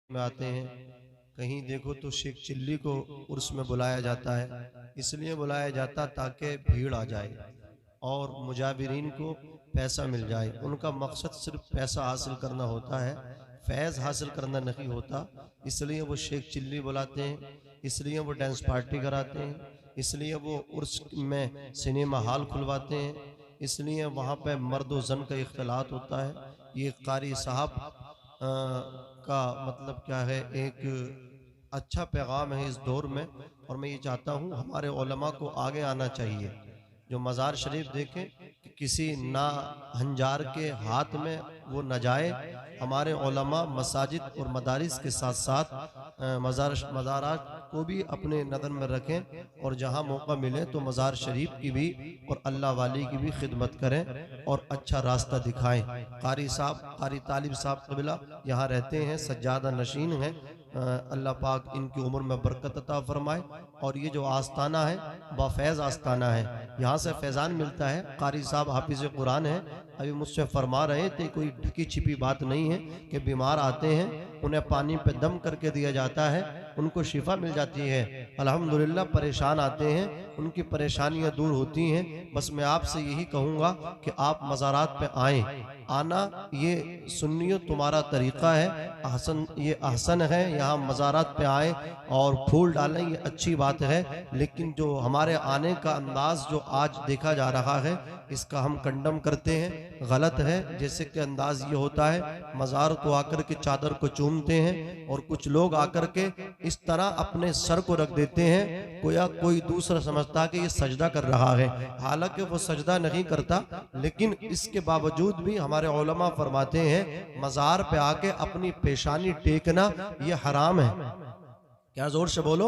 में आते हैं, कहीं देखो तो शेख चिल्ली को उर्स में बुलाया जाता है। इसलिए बुलाया जाता ताकि भीड़ आ जाए और मुजाविरीन को पैसा मिल जाए। उनका मकसद सिर्फ पैसा हासिल करना होता है, फैज़ हासिल करना नहीं होता। इसलिए वो शेख चिल्ली बुलाते हैं, इसलिए वो डांस पार्टी कराते हैं, इसलिए वो उर्स में सिनेमा हॉल खुलवाते हैं, इसलिए वहाँ पे मर्द व जन का इख्तिलात होता है। ये कारी साहब का मतलब क्या है, एक अच्छा पैगाम है इस दौर में। और मैं ये चाहता हूँ हमारे उलमा को आगे आना चाहिए। जो मज़ार शरीफ देखें कि किसी ना हंजार के हाथ में वो न जाए। हमारे उलमा मसाजिद और मदारिस के साथ साथ मज़ारात को भी अपने नज़र में रखें और जहाँ मौका मिले तो मज़ार शरीफ की भी और अल्लाह वाली की भी खिदमत करें और अच्छा रास्ता दिखाएं। कारी साहब, कारी तालिब साहब क़िबला यहाँ रहते हैं, सज्जादा नशीन हैं। अल्लाह पाक इनकी उम्र में बरकत अता फरमाए। और ये जो आस्ताना है बाफैज़ आस्ताना है, यहाँ से फैज़ान मिलता है। कारी साहब हाफिज़ कुरान है, अभी मुझसे फरमा रहे थे कोई ढकी छिपी बात नहीं है कि बीमार आते हैं उन्हें पानी पे दम करके दिया जाता है, उनको शिफा मिल जाती है। अल्हम्दुलिल्लाह परेशान आते हैं, उनकी परेशानियां दूर होती हैं। बस मैं आपसे यही कहूँगा कि आप मज़ारात पे आएँ। आना ये सुन्नियत तुम्हारा तरीक़ा है, अहसन ये अहसन है। यहाँ मज़ारात पे आएँ और फूल डालें, ये अच्छी बात है। लेकिन जो हमारे आने का अंदाज़ जो आज देखा जा रहा है, इसका हम कंडम करते हैं, गलत है। जैसे कि अंदाज ये होता है मज़ार को आकर के चादर को चूमते हैं और कुछ लोग आकर के इस तरह अपने सर को रख देते हैं, कोई दूसरा समझता कि ये सजदा कर रहा है, हालांकि वो सजदा नहीं करता। लेकिन इसके बावजूद भी हमारे उलमा फरमाते हैं मज़ार पे आके अपनी पेशानी टेकना ये हराम है। क्या जोर से बोलो,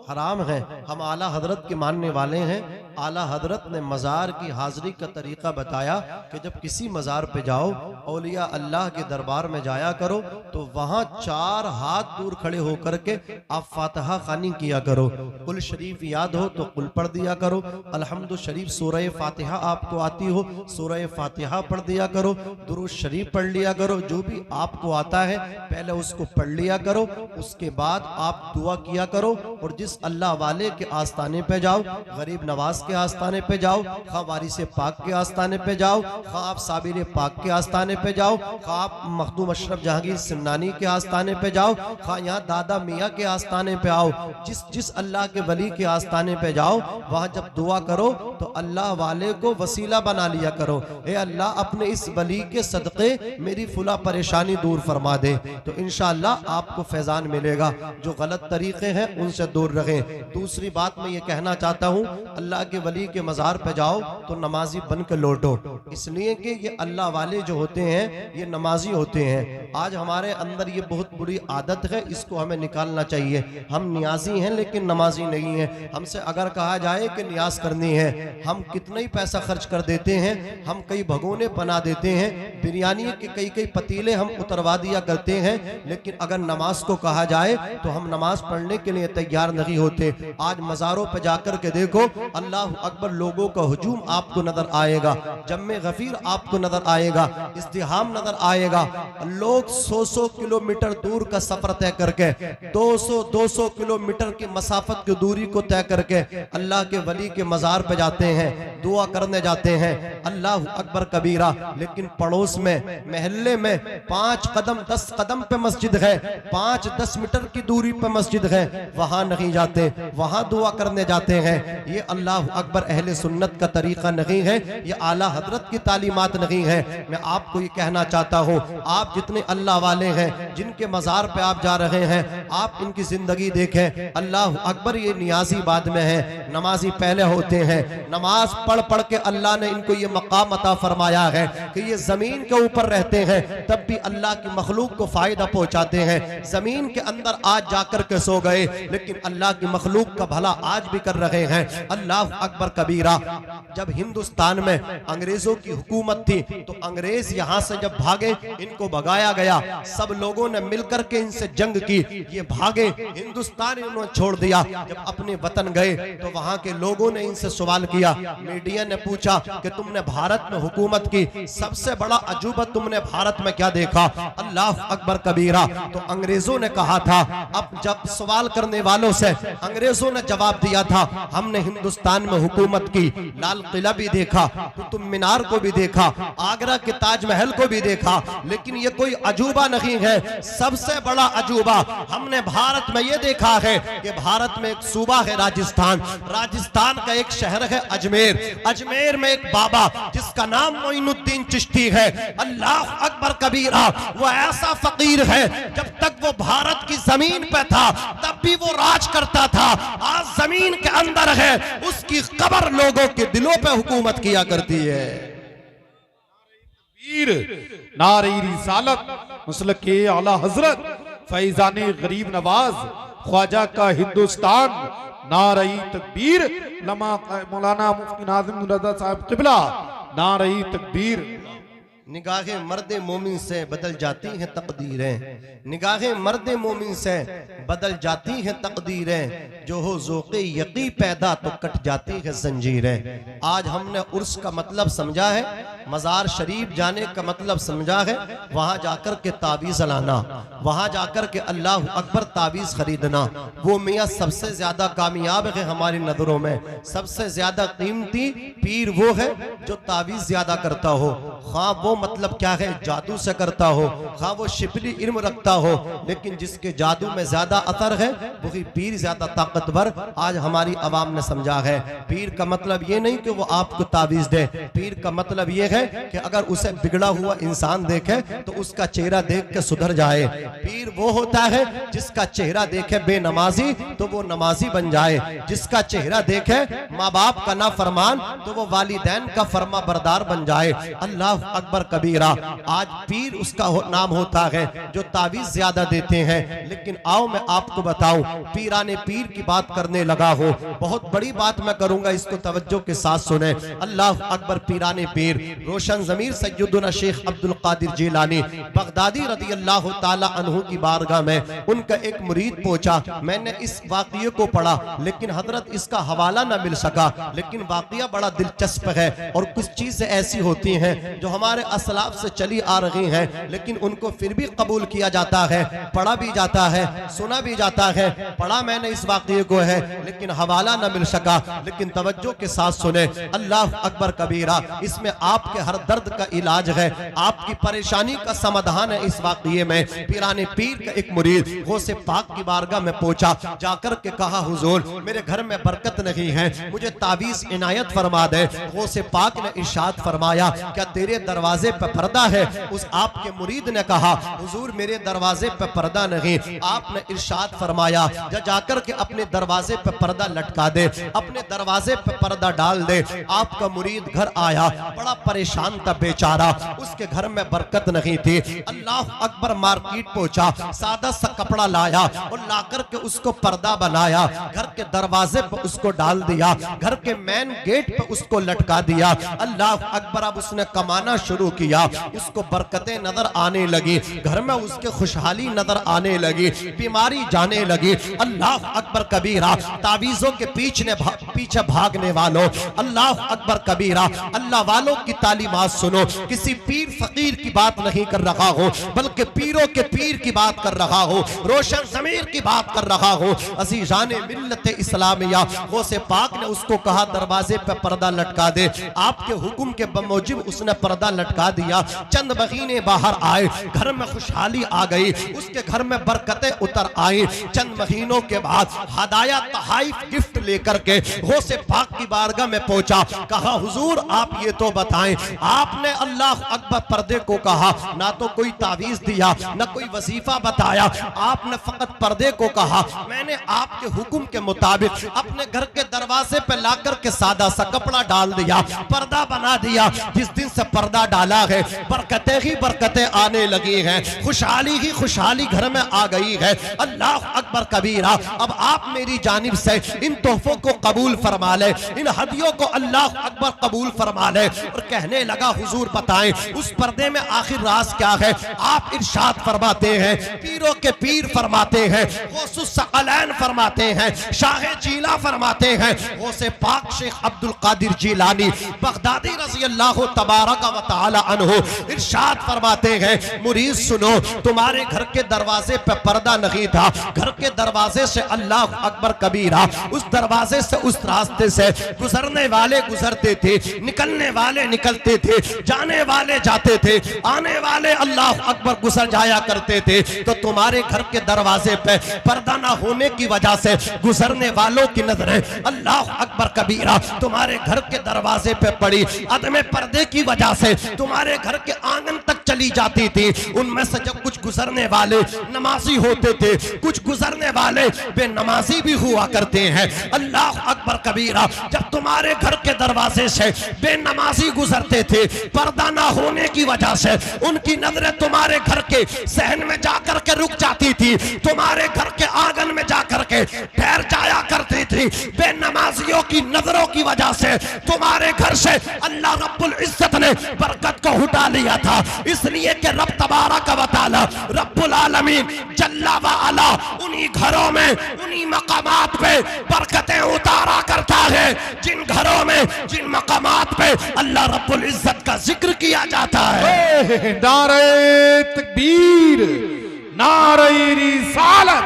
हराम है। हम आला हजरत के मानने वाले हैं। आला हजरत ने मज़ार की हाज़िरी का तरीक़ा बताया कि जब किसी मज़ार पे जाओ, औलिया अल्लाह के दरबार में जाया करो तो वहाँ 4 हाथ दूर खड़े होकर के आप फातिहा खानी किया करो। कुल शरीफ याद हो तो कुल पढ़ दिया करो। अल्हम्दु शरीफ सूरह फातिहा आपको आती हो, सूरह फातिहा पढ़ दिया करो। दुरूद शरीफ पढ़ लिया करो, जो भी आपको आता है पहले उसको पढ़ लिया करो। उसके बाद आप दुआ किया करो। और जिस अल्लाह वाले के आस्ताने पे जाओ, गरीब नवाज के आस्ताने पे जाओ, खा वारिस पाक के आस्ताने पे जाओ, खा आप साबिर पाक के आस्ताने पे जाओ, खा आप मखदूम अशरफ जहांगीर सिमनानी के आस्ताने पे जाओ, खा यहाँ दादा मियाँ के आस्ताने पे आओ, जिस अल्लाह के वली के आस्ताने पे जाओ, वहाँ जब दुआ करो तो अल्लाह वाले को वसीला बना लिया करो। ए अल्लाह अपने इस वली के सदक़े मेरी फुला परेशानी दूर फरमा दे, तो इंशाअल्लाह आपको फैज़ान मिलेगा। जो गलत तरीके हैं उनसे दूर रहें। दूसरी बात मैं ये कहना चाहता हूँ, अल्लाह के वली के मज़ार पे जाओ तो नमाजी बन के लौटो, इसलिए कि ये अल्लाह वाले जो होते हैं ये नमाजी होते हैं। आज हमारे अंदर ये बहुत बुरी आदत है, इसको हमें निकालना चाहिए। हम नियाजी हैं लेकिन नमाजी नहीं हैं। हमसे अगर कहा जाए कि नियाज करनी है, हम कितना ही पैसा खर्च कर देते हैं, हम कई भगोने बना देते हैं, बिरयानी के कई पतीले हम उतरवा दिया करते हैं। लेकिन अगर नमाज को कहा जाए तो हम नमाज पढ़ने के लिए तैयार नहीं होते। आज मज़ारों पर जाकर के देखो, अल्लाह अकबर लोगों का हुजूम आपको नजर आएगा, जम्मे गफीर आपको नजर आएगा, इज़्तिहाम नजर आएगा। लोग 100 किलोमीटर दूर का सफर तय करके 200 किलोमीटर की मसाफत की दूरी को तय करके अल्लाह के वली के मज़ार पे जाते हैं, दुआ करने जाते हैं। अल्लाह अकबर कबीरा। लेकिन पड़ोस में, महल्ले में 5 कदम 10 कदम पे मस्जिद है, 5-10 मीटर की दूरी पे मस्जिद है, वहां नहीं जाते, वहां दुआ करने जाते हैं। ये अल्लाह अकबर अहले सुन्नत का तरीका नहीं है, ये आला हजरत की तालीमात नहीं है। मैं आपको ये कहना चाहता हूँ, आप जितने अल्लाह वाले हैं, जिनके मज़ार पे आप जा रहे हैं, आप इनकी जिंदगी देखें। अल्लाह अकबर ये नियाजी बाद में है, नमाजी पहले होते हैं। नमाज पढ़ पढ़ के अल्लाह ने इनको ये मकाम अता फरमाया है कि ये जमीन के ऊपर रहते हैं तब भी अल्लाह की मखलूक को फायदा पहुंचाते हैं। जमीन के अंदर आज जाकर के सो गए, लेकिन अल्लाह की मखलूक का भला आज भी कर रहे हैं। अल्लाह अकबर कबीरा। जब हिंदुस्तान में अंग्रेजों की हुकूमत थी तो अंग्रेज यहाँ से जब भागे, इनको भगाया गया, सब लोगों ने मिलकर के इनसे जंग की, ये भागे, हिंदुस्तान इन्होंने छोड़ दिया। जब अपने वतन गए तो वहां के लोगों ने इनसे सवाल किया, मीडिया ने पूछा कि तुमने भारत में हुकूमत की, सबसे बड़ा अजूबा तुमने भारत में क्या देखा? अल्लाह अकबर कबीरा। तो अंग्रेजों ने कहा था, अब जब सवाल करने वालों से अंग्रेजों ने जवाब दिया था, हमने हिंदुस्तान में हुकूमत की, लाल किला भी देखा, कुतुब मीनार को भी देखा, आगरा के ताजमहल को भी देखा, लेकिन ये कोई अजूबा नहीं है। सबसे बड़ा अजूबा हमने भारत में ये देखा है कि भारत में एक सूबा है राजस्थान, राजस्थान का एक शहर है अजमेर, अजमेर में एक बाबा जिसका नाम मोइनुद्दीन चिश्ती है। अल्लाह अकबर कबीरा। वो ऐसा फकीर है, जब तक वो भारत की जमीन पे था तब भी वो राज करता था, आज जमीन के अंदर है, उसकी कब्र लोगों के दिलों पे हुकूमत किया करती है। नारे रिसालत, मुसलके आला हजरत फैजाने गरीब नवाज ख्वाजा का हिंदुस्तान, नारई तकबीर, मौलाना मुफ्ती नाज़िम रज़ा साहब क़िबला, नारई तकबीर। निगाहें मर्द मोमिन से बदल जाती हैं तकदीरें, निगाहें मर्द मोमिन से बदल जाती हैं तकदीरें, जो हो ज़ौक़े यक़ी पैदा तो कट जाती है जंजीरें। आज हमने उर्स का मतलब समझा है, मज़ार शरीफ जाने का मतलब समझा है, वहाँ जाकर के तावीज़ लाना, वहाँ जाकर के अल्लाह अकबर तावीज़ खरीदना, वो मियाँ सबसे ज़्यादा कामयाब है हमारी नज़रों में। सबसे ज़्यादा कीमती पीर वो है जो तावीज़ ज़्यादा करता हो, हाँ वो मतलब क्या है, जादू से करता हो, हाँ वो शिफली इल्म रखता हो, लेकिन जिसके जादू में ज्यादा असर है वही पीर ज्यादा ताकतवर आज हमारी आवाम ने समझा है। पीर का मतलब ये नहीं कि वो आपको तावीज दे, पीर का मतलब ये है कि अगर उसे बिगड़ा हुआ इंसान देखे तो उसका चेहरा देख के सुधर जाए। पीर वो होता है जिसका चेहरा देखे बेनमाजी तो वो नमाजी बन जाए, जिसका चेहरा देखे माँ बाप का ना फरमान तो वो वालिदैन का फरमा बरदार बन जाए। अल्लाह अकबर कबीरा। आज पीर उसका नाम होता है जो तावीज ज्यादा देते हैं। लेकिन आओ मैं आपको बताऊं, पीराने पीर की बात करने लगा हो, बहुत बड़ी बात मैं करूंगा, इसको तवज्जो के साथ सुने। अल्लाह अकबर पीराने पीर रोशन ज़मीर सैयदुना शेख अब्दुल कादिर जिलानी बगदादी रज़ी अल्लाह ताला अन्हु की बारगाह में उनका एक मुरीद पहुंचा। मैंने इस वाक़ये को पढ़ा लेकिन हजरत इसका हवाला ना मिल सका, लेकिन वाक़या बड़ा दिलचस्प है और कुछ चीजें ऐसी होती हैं जो हमारे असलाफ से चली आ रही हैं, लेकिन उनको फिर भी कबूल किया जाता है, पढ़ा भी जाता है, सुना भी जाता है। पढ़ा मैंने इस वाक़ये को है लेकिन हवाला न मिल सका, लेकिन तवज्जो के साथ सुने। अल्लाह अकबर कबीरा। इसमें आपके हर दर्द का इलाज है, आपकी परेशानी का समाधान है। इस वाक़ये में पीराने पीर का एक मुरीद गौसे पाक की बारगाह में पहुंचा, जाकर के कहा हुजूर मेरे घर में बरकत नहीं है, मुझे तावीज़ इनायत फरमा दे। गौसे पाक ने इरशाद फरमाया क्या तेरे दरवाजे पे पर्दा है? उस आपके मुरीद ने कहा हुजूर मेरे दरवाजे पे पर्दा नहीं। आपने इरशाद फरमाया जाकर के अपने दरवाजे पे पर्दा लटका दे, अपने दरवाजे पे पर्दा डाल दे। आपका मुरीद घर आया, बड़ा परेशान था बेचारा, उसके घर में बरकत नहीं थी। अल्लाह अकबर मार्केट पहुंचा, सादा सा कपड़ा लाया और लाकर के उसको पर्दा बनाया, घर के दरवाजे पे उसको डाल दिया, घर के मेन गेट पे उसको लटका दिया। अल्लाह अकबर। अब उसने कमाना शुरू किया, उसको बरकतें नजर आने लगी, घर में उसके खुशहाली नजर आने लगी, बीमारी जाने लगी। अल्लाह अकबर कबीरा। तावीज़ों के पीछे भागने वालों, अल्लाह अकबर कबीरा, अल्लाह वालों की तालीमात सुनो। किसी पीर फकीर की बात नहीं कर रहा हो, बल्कि पीरों के पीर की बात कर रहा हो, रोशन ज़मीर की बात कर रहा हो। अज़ीज़ाने मिल्लत इस्लामिया, गौसे पाक ने उसको कहा दरवाजे पे पर्दा लटका दे। आपके हुक्म के बमौजिब उसने पर्दा लटका दिया। चंद महीने बाहर आए, घर में खुशहाली आ गई, उसके घर में बरकतें उतर आई। चंद महीनों के बाद हदाया तहाइफ गिफ्ट लेकर के गौसे पाक की बारगाह में पहुंचा, कहा हुजूर आप ये तो बताएं आपने अल्लाह अकबर पर्दे को कहा, ना तो कोई तावीज दिया ना कोई वजीफा बताया, आपने फकत पर्दे को कहा। मैंने आपके हुक्म के मुताबिक अपने घर के दरवाजे पे लाकर के सादा सा कपड़ा डाल दिया, पर्दा बना दिया। जिस दिन से पर्दा डाला है बरकतें ही बरकतें आने लगी हैं, खुशहाली ही खुशहाली घर में आ गई है। अल्लाह अकबर कबीरा। अब आप मेरी जानिब से इन तोहफों को कबूल फरमा ले, इन हदियों को अल्लाह अकबर कबूल फरमा ले। और कहने लगा हुजूर बताएं उस पर्दे में आखिर राज क्या है। आप इरशाद फरमाते हैं, पीरों के पीर फरमाते हैं, गौसुस सकलैन फरमाते हैं, शाह जीला फरमाते हैं, गौसे पाक शेख अब्दुल कादिर जीलानी बगदादी रज़ी अल्लाह तबारक व तआला अन्हु इरशाद फरमाते हैं, मुरीद सुनो, तुम्हारे घर के दरवाजे पे पर्दा नहीं था, घर के दरवाजे से अल्लाह अकबर कबीरा, उस दरवाजे से उस रास्ते से गुजरने वाले गुजरते थे, निकलने वाले निकलते थे, जाने वाले जाते थे, आने वाले अल्लाह अकबर गुजर जाया करते थे। तो तुम्हारे घर के दरवाजे पे पर्दा ना होने की वजह से गुजरने वालों की नजरें अल्लाह अकबर कबीरा तुम्हारे घर के दरवाजे पे पड़ी। अदम पर्दे की वजह से तुम्हारे घर के आंगन तक चली जाती थी। उनमें से जब कुछ गुजरने वाले नमाजी होते थे, कुछ गुजरने वाले बेनमाजी भी हुआ करते हैं। अल्लाह अकबर कबीरा, जब तुम्हारे घर के दरवाजे से बेनमाजी गुजरते थे, पर्दा ना होने की वजह से उनकी नजरें तुम्हारे घर के सहन में जाकर के रुक जाती थी, तुम्हारे घर के आंगन में जाकर के ठहर जाया करती थी। बेनमाजियों की नजरों की वजह से तुम्हारे घर से अल्लाह रब्बुल इज्जत ने बरकत को उठा लिया था। इसलिए कि रब तबारक व तआला रब्बुल आलमीन जल्ला व अला उन्हीं घरों में उन्हीं मकामात पे बरकतें उतारा करता है जिन घरों में जिन मकामात पे अल्लाह रब्बुल इज्जत का जिक्र किया जाता है। नारे तकबीर, नारे रिसालत,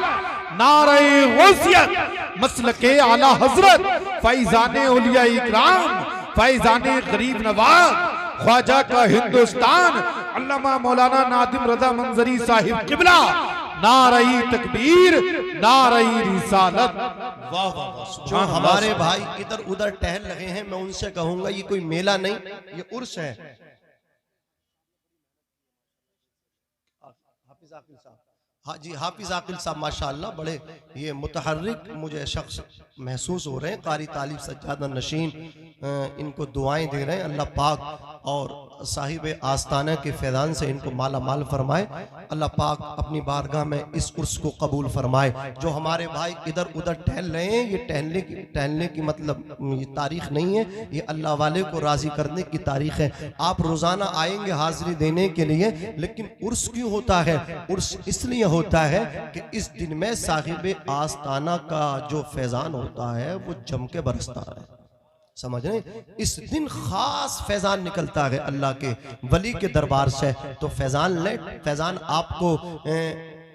नारे गौसियत, मसलके आला हजरत फैजाने औलिया इकराम, फैजाने गरीब नवाज, ख्वाजा का हिंदुस्तान, अल्लामा मौलाना नादिम रजा मंजरी साहिब किबला। नारे तकबीर, नारे रिसालत। वाह वाह वाह। जो हमारे भाई इधर उधर टहल रहे हैं, मैं उनसे कहूंगा ये कोई मेला नहीं, ये उर्स है। हाफिज आकिल साहब, हाँ जी, हाफिज आकिल साहब माशाअल्लाह बड़े ये मुतहर्रिक मुझे शख्स महसूस हो रहे हैं। कारी तालिब सज्जादा नशीन इनको दुआएं दे रहे हैं। अल्लाह पाक और साहिब आस्ताना के फैज़ान से इनको माला माल फरमाए। अल्लाह पाक अपनी बारगाह में इस उर्स को कबूल फरमाए। जो हमारे भाई इधर उधर टहल रहे हैं, ये टहलने की मतलब ये तारीख नहीं है, ये अल्लाह वाले को राजी करने की तारीख है। आप रोजाना आएंगे हाजिरी देने के लिए, लेकिन उर्स क्यों होता है? उर्स इसलिए होता है कि इस दिन में साहिब आस्ताना का जो फैज़ान होता है वो जम के बरसता है। समझ रहे? इस दिन खास फैजान निकलता है अल्लाह के वली के दरबार से। तो फैजान ले, फैजान आपको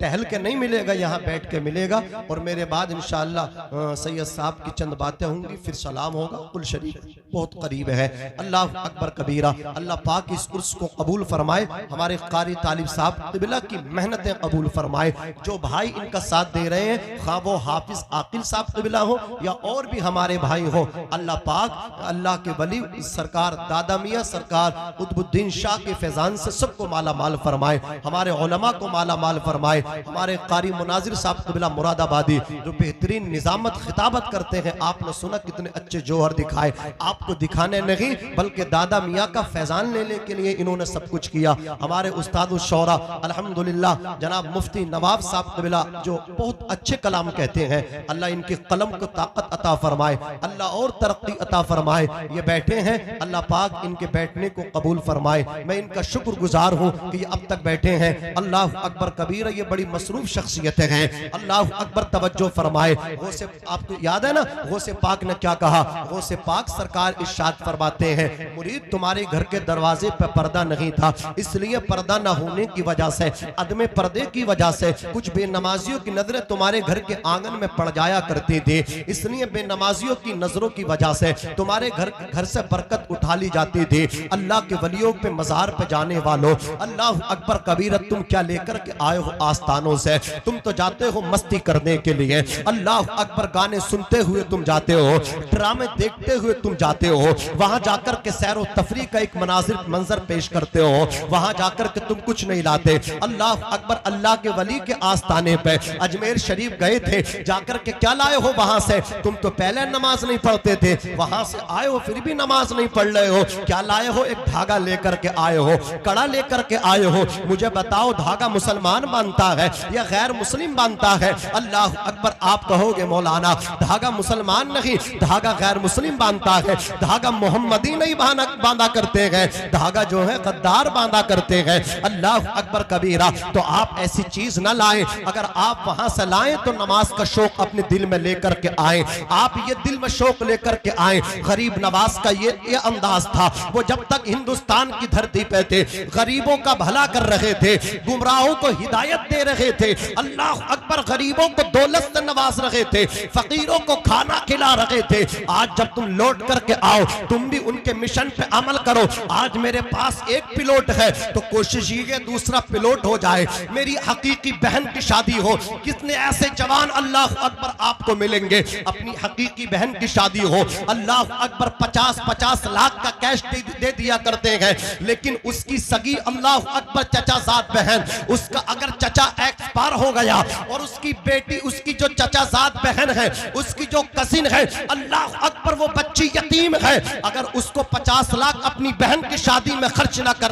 टहल के नहीं मिलेगा, यहाँ बैठ के मिलेगा। और मेरे बाद इंशाअल्लाह सैयद साहब की चंद बातें होंगी, फिर सलाम होगा। कुल शरीफ बहुत करीब है। अल्लाह अकबर कबीरा। अल्लाह पाक इस उर्स को कबूल फरमाए। हमारे कारी तालिब साहब क़िबला की मेहनतें कबूल फरमाए। जो भाई इनका साथ दे रहे हैं, खा वो हाफिज आकिल साहब क़िबला हो या और भी हमारे भाई हो, अल्लाह पाक अल्लाह के वली सरकार दादा मियाँ सरकार कुतुबुद्दीन शाह के फैजान से सबको माला माल फरमाए। हमारे उलमा को माला माल फरमाए। हमारे कारी मुनाजिर साहब क़िबला मुरादाबादी जो बेहतरीन निजामत खिताबत करते हैं, आपने सुना कितने अच्छे जोहर दिखाए। आपको दिखाने नहीं बल्कि दादा मियाँ का फैजान लेने के लिए इन्होंने सब कुछ किया। हमारे उस्ताद शौरा अल्हम्दुलिल्लाह जनाब मुफ्ती नवाब साहब क़िबला जो बहुत अच्छे कलाम कहते हैं, अल्लाह इनके कलम को ताकत अता फरमाए, अल्लाह और तरक्की अता फरमाए। ये बैठे हैं, अल्लाह पाक इनके बैठने को कबूल फरमाए। मैं इनका शुक्रगुजार हूँ कि ये अब तक बैठे हैं। अल्लाह अकबर कबीर, ये बड़ी मसरूफ शख्सियतें हैं। अल्लाह अकबर तवज्जो फरमाए। गौसे, आपको याद है ना गौसे पाक ने क्या कहा? गौसे पाक सरकार इरशाद फरमाते हैं, मुरीद तुम्हारे घर के दरवाजे पर पर्दा नहीं था, इसलिए पर्दा न होने की वजह से, अदम पर्दे की वजह से कुछ बेनमाजियों की नजरें तुम्हारे घर के आंगन में पड़ जाया करती थी। इसलिए बेनमाजियों की नजरों की वजह से तुम्हारे घर से बरकत उठा ली जाती थी। अल्लाह के वलियों पे मजार पे जाने वालों, अल्लाह अकबर कबीर, तुम क्या लेकर के आए हो आस्था आस्थानों से। तुम तो जाते हो मस्ती करने के लिए, अल्लाह अकबर, गाने सुनते हुए तुम जाते हो, ड्रामे देखते हुए तुम जाते हो, वहां जाकर के सैर व तफरी का एक मंजर पेश करते हो, वहां जाकर के तुम कुछ नहीं लाते। अल्लाह अकबर, अल्लाह के वली के आस्थाने पे अजमेर शरीफ गए थे, जाकर के क्या लाए हो वहां से? तुम तो पहले नमाज नहीं पढ़ते थे, वहां से आए हो फिर भी नमाज नहीं पढ़ रहे हो। क्या लाए हो? एक धागा लेकर के आए हो, कड़ा लेकर के आए हो। मुझे बताओ, धागा मुसलमान बांधता है या गैर मुस्लिम बांधता है? अल्लाह अकबर, आप कहोगे मौलाना धागा मुसलमान नहीं, धागा गैर मुस्लिम बांधता है, धागा मोहम्मदी नहीं बांधा करते हैं, धागा जो है गद्दार बांधा करते हैं। अल्लाह अकबर कबीरा। तो आप ऐसी चीज ना लाएं, अगर आप वहां से लाएं तो नमाज का शौक अपने दिल में लेकर के आए। आप ये दिल में शौक लेकर के आए। गरीब नवाज का ये अंदाज था, वो जब तक हिंदुस्तान की धरती पे थे, गरीबों का भला कर रहे थे, गुमराहों को हिदायत दे रहे थे। अल्लाह अकबर, गरीबों को दौलत से नवाज रहे थे, फकीरों को खाना खिला रहे थे। आज जब तुम लौट करके आओ, तुम भी उनके मिशन पे अमल करो। आज मेरे पास एक पिलोट है तो कोशिश ये दूसरा पिलोट हो जाए, मेरी हकीकी बहन की शादी हो। कितने ऐसे जवान अल्लाह अकबर आपको मिलेंगे, अपनी हकीकी बहन की शादी हो, अल्लाह अकबर 50-50 लाख का कैश दे दिया करते हैं, लेकिन उसकी सगी अल्लाह अकबर चचाजाद बहन, उसका अगर चचा एक्सपायर हो गया और उसकी बेटी, उसकी जो चचाजाद बहन है, उसकी जो कजिन है, अल्लाह अकबर वो बच्ची यतीम है, अगर उसको 50 लाख अपनी बहन की शादी में खर्च ना कर